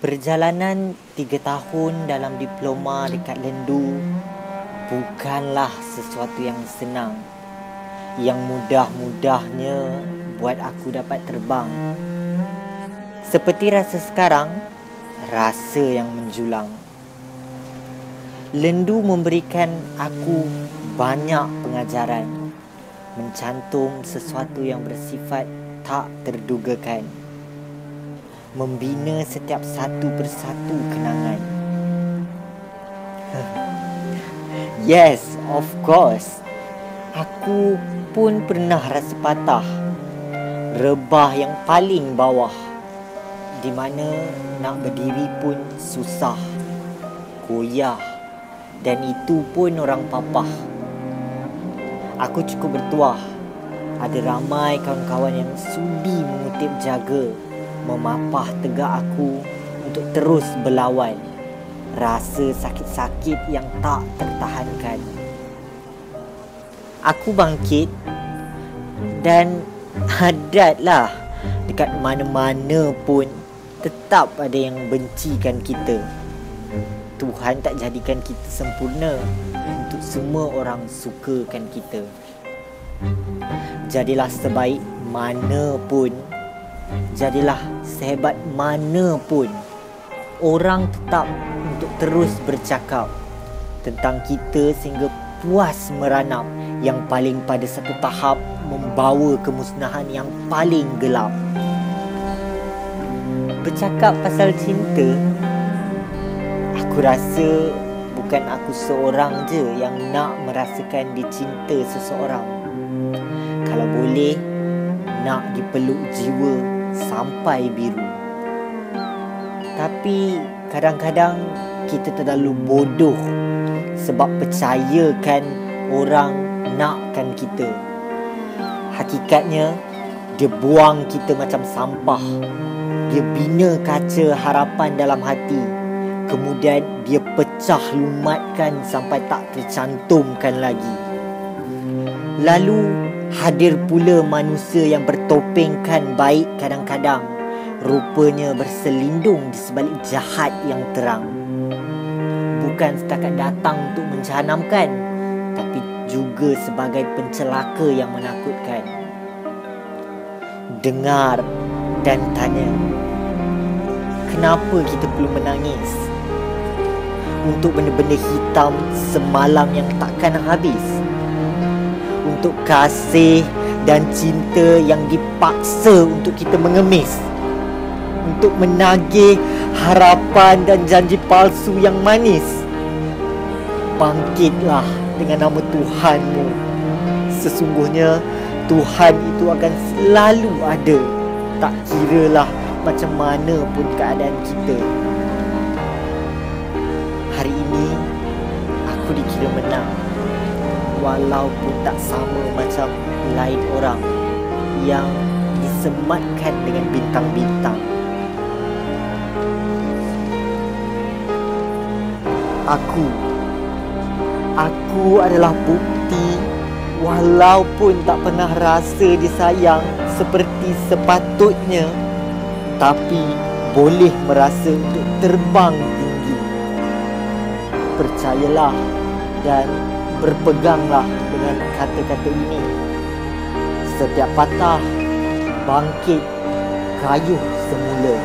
Perjalanan 3 tahun dalam diploma dekat Lendu bukanlah sesuatu yang senang, yang mudah-mudahnya buat aku dapat terbang. Seperti rasa sekarang, rasa yang menjulang. Lendu memberikan aku banyak pengajaran, mencantum sesuatu yang bersifat tak terdugakan, membina setiap satu persatu kenangan. Yes, of course. Aku pun pernah rasa patah, rebah yang paling bawah, di mana nak berdiri pun susah, goyah, dan itu pun orang papah. Aku cukup bertuah, ada ramai kawan-kawan yang sudi mengutip jaga, memapah tegak aku untuk terus berlawan rasa sakit-sakit yang tak tertahankan. Aku bangkit dan adatlah dekat mana-mana pun tetap ada yang bencikan kita. Tuhan tak jadikan kita sempurna untuk semua orang sukakan kita. Jadilah sebaik mana pun, jadilah sehebat mana pun, orang tetap untuk terus bercakap tentang kita sehingga puas meranap, yang paling pada satu tahap membawa kemusnahan yang paling gelap. Bercakap pasal cinta, aku rasa bukan aku seorang je yang nak merasakan dicinta seseorang. Kalau boleh, nak dipeluk jiwa sampai biru. Tapi kadang-kadang kita terlalu bodoh sebab percayakan orang nakkan kita. Hakikatnya, dia buang kita macam sampah. Dia bina kaca harapan dalam hati, kemudian dia pecah lumatkan sampai tak tercantumkan lagi. Lalu hadir pula manusia yang bertopengkan baik kadang-kadang, rupanya berselindung di sebalik jahat yang terang. Bukan setakat datang untuk menjahanamkan, tapi juga sebagai pencelaka yang menakutkan. Dengar dan tanya, kenapa kita perlu menangis untuk benda-benda hitam semalam yang takkan habis? Untuk kasih dan cinta yang dipaksa untuk kita mengemis, untuk menagih harapan dan janji palsu yang manis. Bangkitlah dengan nama Tuhanmu. Sesungguhnya Tuhan itu akan selalu ada, tak kiralah macam mana pun keadaan kita. Hari ini aku dikira menang, walaupun tak sama macam lain orang yang disematkan dengan bintang-bintang. Aku adalah bukti, walaupun tak pernah rasa disayang seperti sepatutnya, tapi boleh merasa untuk terbang tinggi. Percayalah dan berpeganglah dengan kata-kata ini. Setiap patah, bangkit, kayuh semula.